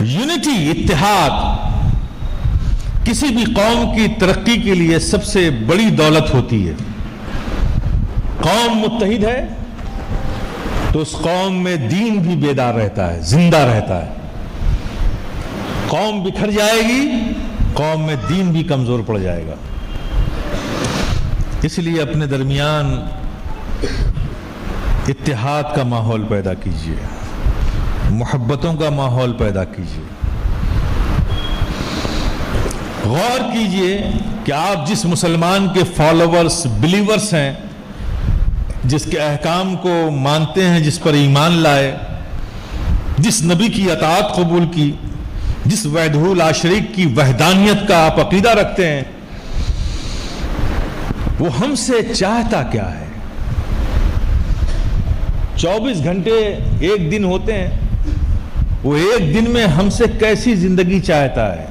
Unity, اتحاد کسی بھی قوم کی ترقی کے لیے سب سے بڑی دولت ہوتی ہے۔ قوم متحد ہے تو اس قوم میں دین بھی بیدار رہتا ہے، زندہ رہتا ہے۔ قوم بکھر جائے گی، قوم میں دین بھی کمزور پڑ جائے گا۔ اس لیے اپنے درمیان اتحاد کا ماحول پیدا کیجیے، محبتوں کا ماحول پیدا کیجیے۔ غور کیجئے کہ آپ جس مسلمان کے فالوورز، بلیورز ہیں، جس کے احکام کو مانتے ہیں، جس پر ایمان لائے، جس نبی کی اطاعت قبول کی، جس وحدہ لا شریک کی وحدانیت کا آپ عقیدہ رکھتے ہیں، وہ ہم سے چاہتا کیا ہے؟ 24 گھنٹے ایک دن ہوتے ہیں، وہ ایک دن میں ہم سے کیسی زندگی چاہتا ہے؟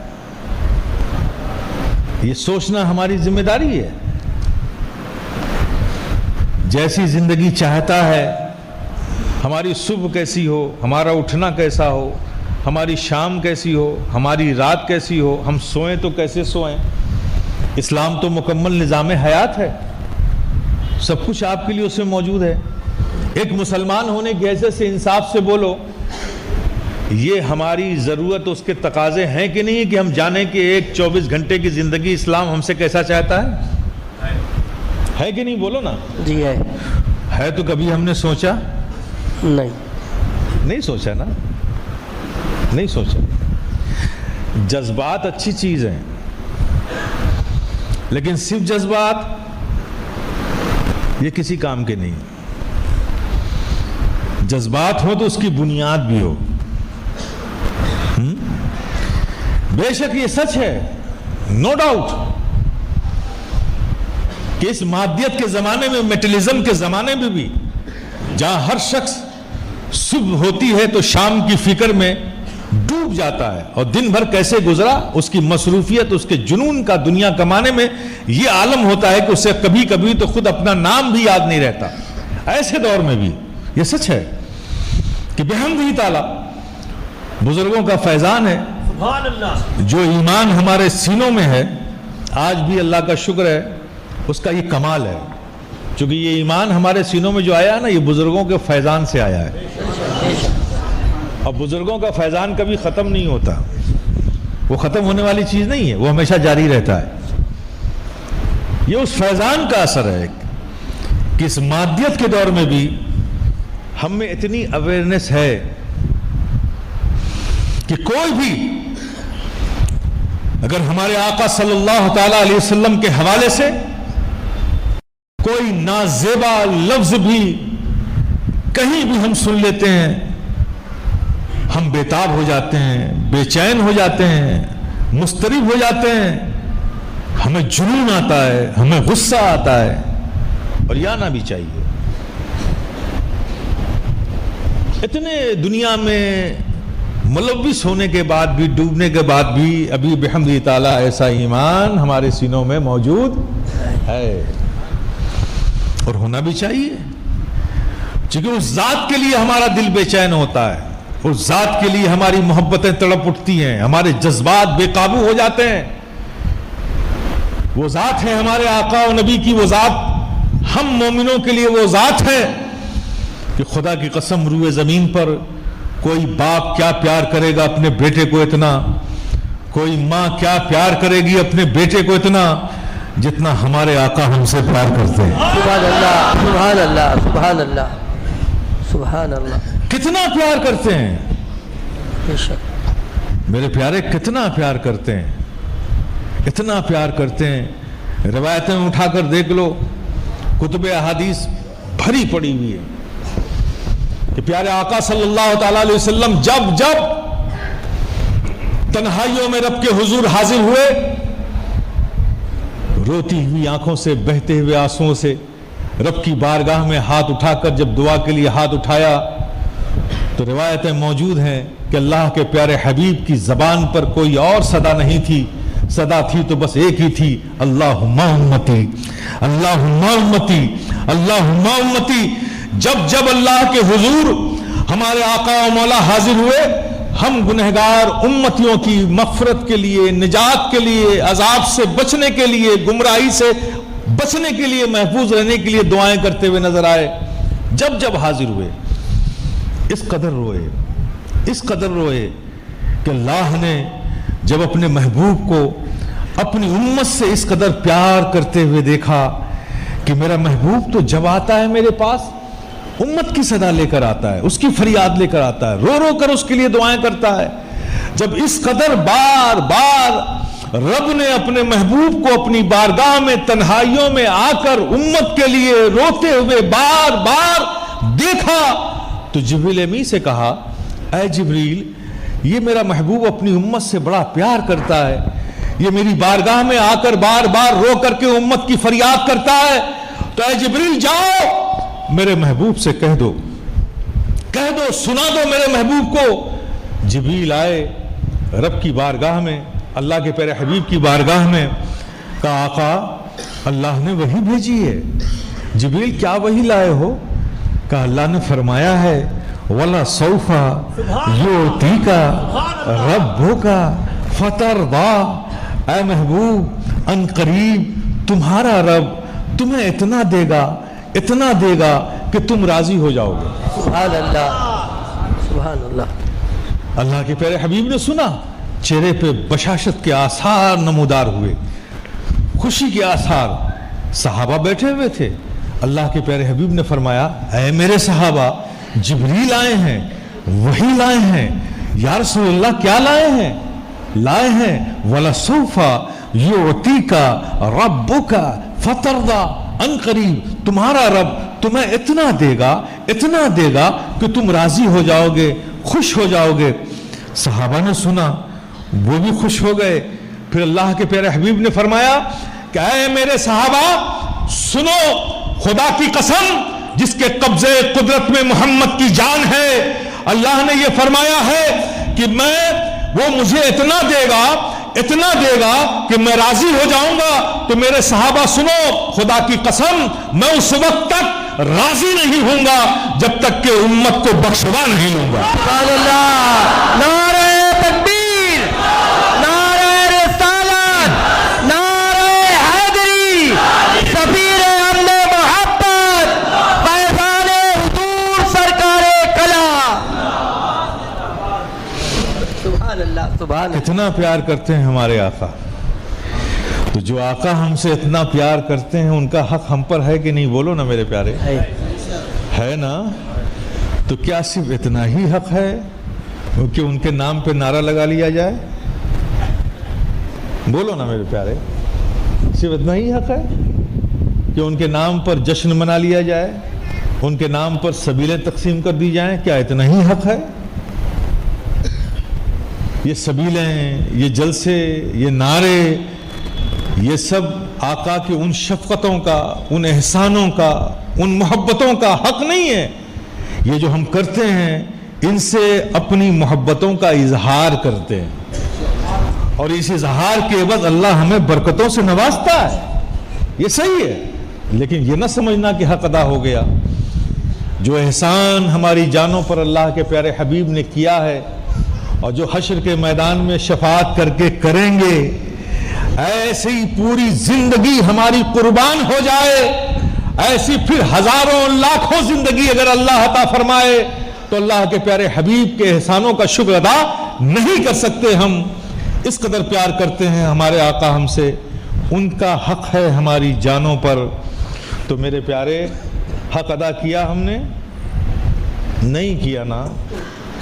یہ سوچنا ہماری ذمہ داری ہے۔ جیسی زندگی چاہتا ہے، ہماری صبح کیسی ہو، ہمارا اٹھنا کیسا ہو، ہماری شام کیسی ہو، ہماری رات کیسی ہو، ہم سوئیں تو کیسے سوئیں۔ اسلام تو مکمل نظام حیات ہے، سب کچھ آپ کے لیے اس میں موجود ہے۔ ایک مسلمان ہونے کی حیثیت سے انصاف سے بولو، یہ ہماری ضرورت، اس کے تقاضے ہیں کہ نہیں کہ ہم جانیں کہ ایک 24 گھنٹے کی زندگی اسلام ہم سے کیسا چاہتا ہے کہ نہیں؟ بولو نا۔ جی ہے تو کبھی ہم نے سوچا؟ نہیں سوچا نا، نہیں سوچا۔ جذبات اچھی چیز ہیں، لیکن صرف جذبات یہ کسی کام کے نہیں۔ جذبات ہو تو اس کی بنیاد بھی ہو۔ بے شک یہ سچ ہے، نو ڈاؤٹ، کہ اس مادیت کے زمانے میں، میٹلزم کے زمانے میں بھی، جہاں ہر شخص صبح ہوتی ہے تو شام کی فکر میں ڈوب جاتا ہے، اور دن بھر کیسے گزرا، اس کی مصروفیت، اس کے جنون کا دنیا کمانے میں یہ عالم ہوتا ہے کہ اسے کبھی کبھی تو خود اپنا نام بھی یاد نہیں رہتا۔ ایسے دور میں بھی یہ سچ ہے کہ بحمدہ تعالی بزرگوں کا فیضان ہے، جو ایمان ہمارے سینوں میں ہے، آج بھی اللہ کا شکر ہے، اس کا یہ کمال ہے، چونکہ یہ ایمان ہمارے سینوں میں جو آیا ہے نا، یہ بزرگوں کے فیضان سے آیا ہے۔ اور بزرگوں کا فیضان کبھی ختم نہیں ہوتا، وہ ختم ہونے والی چیز نہیں ہے، وہ ہمیشہ جاری رہتا ہے۔ یہ اس فیضان کا اثر ہے کہ اس مادیت کے دور میں بھی ہم میں اتنی اویئرنس ہے کہ کوئی بھی اگر ہمارے آقا صلی اللہ تعالی علیہ وسلم کے حوالے سے کوئی نازیبا لفظ بھی کہیں بھی ہم سن لیتے ہیں، ہم بےتاب ہو جاتے ہیں، بے چین ہو جاتے ہیں، مضطرب ہو جاتے ہیں، ہمیں جنون آتا ہے، ہمیں غصہ آتا ہے، اور یہ آنا بھی چاہیے۔ اتنے دنیا میں ملوث ہونے کے بعد بھی، ڈوبنے کے بعد بھی، ابھی بحمدہ تعالی ایسا ایمان ہمارے سینوں میں موجود ہے، اور ہونا بھی چاہیے، چونکہ اس ذات کے لیے ہمارا دل بے چین ہوتا ہے، اس ذات کے لیے ہماری محبتیں تڑپ اٹھتی ہیں، ہمارے جذبات بے قابو ہو جاتے ہیں۔ وہ ذات ہے ہمارے آقا و نبی کی، وہ ذات ہم مومنوں کے لیے وہ ذات ہے کہ خدا کی قسم روئے زمین پر کوئی باپ کیا پیار کرے گا اپنے بیٹے کو اتنا، کوئی ماں کیا پیار کرے گی اپنے بیٹے کو اتنا، جتنا ہمارے آقا ہم سے پیار کرتے ہیں۔ سبحان اللہ، سبحان اللہ، سبحان اللہ، سبحان اللہ۔ کتنا پیار کرتے ہیں بے شک میرے پیارے، کتنا پیار کرتے ہیں، اتنا پیار کرتے ہیں۔ روایتیں اٹھا کر دیکھ لو، کتب احادیث بھری پڑی ہوئی ہے کہ پیارے آقا صلی اللہ تعالی علیہ وسلم جب جب تنہائیوں میں رب کے حضور حاضر ہوئے، روتی ہوئی آنکھوں سے، بہتے ہوئے آنسوؤں سے رب کی بارگاہ میں ہاتھ اٹھا کر جب دعا کے لیے ہاتھ اٹھایا، تو روایتیں موجود ہیں کہ اللہ کے پیارے حبیب کی زبان پر کوئی اور صدا نہیں تھی، صدا تھی تو بس ایک ہی تھی، اللہم امتی، اللہم امتی، اللہم امتی۔ جب جب اللہ کے حضور ہمارے آقا و مولا حاضر ہوئے، ہم گنہگار امتیوں کی مغفرت کے لیے، نجات کے لیے، عذاب سے بچنے کے لیے، گمراہی سے بچنے کے لیے، محفوظ رہنے کے لیے دعائیں کرتے ہوئے نظر آئے۔ جب جب حاضر ہوئے اس قدر روئے کہ اللہ نے جب اپنے محبوب کو اپنی امت سے اس قدر پیار کرتے ہوئے دیکھا کہ میرا محبوب تو جب آتا ہے میرے پاس امت کی صدا لے کر آتا ہے، اس کی فریاد لے کر آتا ہے، رو رو کر اس کے لیے دعائیں کرتا ہے۔ جب اس قدر بار بار رب نے اپنے محبوب کو اپنی بارگاہ میں تنہائیوں میں آ کر امت کے لیے روتے ہوئے بار بار دیکھا تو جبریل امی سے کہا، اے جبریل، یہ میرا محبوب اپنی امت سے بڑا پیار کرتا ہے، یہ میری بارگاہ میں آ کر بار بار رو کر کے امت کی فریاد کرتا ہے، تو اے جبریل جاؤ میرے محبوب سے کہہ دو، سنا دو میرے محبوب کو۔ جبریل آئے رب کی بارگاہ میں، اللہ کے پیارے حبیب کی بارگاہ میں، کہا آقا اللہ نے وحی بھیجی ہے۔ جبریل کیا وحی لائے ہو؟ کہا اللہ نے فرمایا ہے وَلَسَوْفَ يُعْطِيكَ رَبُّكَ فَتَرْضَىٰ، اے محبوب ان قریب تمہارا رب تمہیں اتنا دے گا کہ تم راضی ہو جاؤ گے۔ سبحان اللہ، سبحان اللہ۔ اللہ کے پیارے حبیب نے سنا، چہرے پہ بشاشت کے آثار نمودار ہوئے، خوشی کے آثار۔ صحابہ بیٹھے ہوئے تھے، اللہ کے پیارے حبیب نے فرمایا، اے میرے صحابہ جبریل آئے ہیں، وحی لائے ہیں۔ یا رسول اللہ کیا لائے ہیں؟ لائے ہیں وَلَسَوْفَ يُعْطِيكَ رَبُّكَ فَتَرْضَىٰ، ان قریب تمہارا رب تمہیں اتنا دے گا کہ تم راضی ہو جاؤ گے، خوش ہو جاؤ گے۔ صحابہ نے سنا، وہ بھی خوش ہو گئے۔ پھر اللہ کے پیارے حبیب نے فرمایا کہ اے میرے صحابہ سنو، خدا کی قسم جس کے قبضے قدرت میں محمد کی جان ہے، اللہ نے یہ فرمایا ہے کہ وہ مجھے اتنا دے گا کہ میں راضی ہو جاؤں گا۔ تو میرے صحابہ سنو، خدا کی قسم میں اس وقت تک راضی نہیں ہوں گا جب تک کہ امت کو بخشوا نہیں لوں گا۔ سبحان اللہ، نعرہ تکبیر، نعرہ رسالت، نعرہ حیدری، سفیر امن محبت، فیضان حضور سرکار کلا۔ سبحان اللہ، سبحان اللہ۔ اتنا پیار کرتے ہیں ہمارے آقا، تو جو آقا ہم سے اتنا پیار کرتے ہیں ان کا حق ہم پر ہے کہ نہیں؟ بولو نا میرے پیارے، ہے نا؟ تو کیا صرف اتنا ہی حق ہے کہ ان کے نام پہ نعرہ لگا لیا جائے؟ بولو نا میرے پیارے، صرف اتنا ہی حق ہے کہ ان کے نام پر جشن منا لیا جائے، ان کے نام پر سبیلیں تقسیم کر دی جائیں؟ کیا اتنا ہی حق ہے؟ یہ سبیلیں، یہ جلسے، یہ نعرے، یہ سب آقا کی ان شفقتوں کا، ان احسانوں کا، ان محبتوں کا حق نہیں ہے؟ یہ جو ہم کرتے ہیں ان سے اپنی محبتوں کا اظہار کرتے ہیں، اور اس اظہار کے عوض اللہ ہمیں برکتوں سے نوازتا ہے، یہ صحیح ہے، لیکن یہ نہ سمجھنا کہ حق ادا ہو گیا۔ جو احسان ہماری جانوں پر اللہ کے پیارے حبیب نے کیا ہے، اور جو حشر کے میدان میں شفاعت کر کے کریں گے، ایسی پوری زندگی ہماری قربان ہو جائے، ایسی پھر ہزاروں لاکھوں زندگی اگر اللہ عطا فرمائے تو اللہ کے پیارے حبیب کے احسانوں کا شکر ادا نہیں کر سکتے ہم۔ اس قدر پیار کرتے ہیں ہمارے آقا ہم سے، ان کا حق ہے ہماری جانوں پر۔ تو میرے پیارے، حق ادا کیا ہم نے؟ نہیں کیا نا؟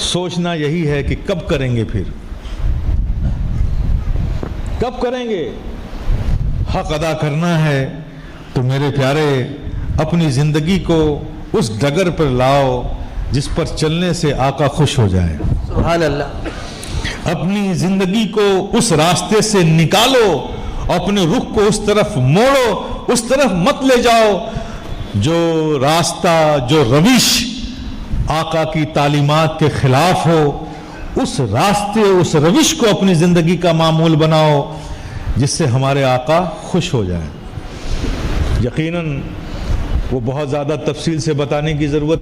سوچنا یہی ہے کہ کب کریں گے، پھر کب کریں گے؟ حق ادا کرنا ہے تو میرے پیارے اپنی زندگی کو اس ڈگر پر لاؤ جس پر چلنے سے آقا خوش ہو جائے۔ سبحان اللہ۔ اپنی زندگی کو اس راستے سے نکالو، اپنے رخ کو اس طرف موڑو، اس طرف مت لے جاؤ جو راستہ، جو روش آقا کی تعلیمات کے خلاف ہو۔ اس راستے، اس روش کو اپنی زندگی کا معمول بناؤ جس سے ہمارے آقا خوش ہو جائیں۔ یقیناً وہ بہت زیادہ تفصیل سے بتانے کی ضرورت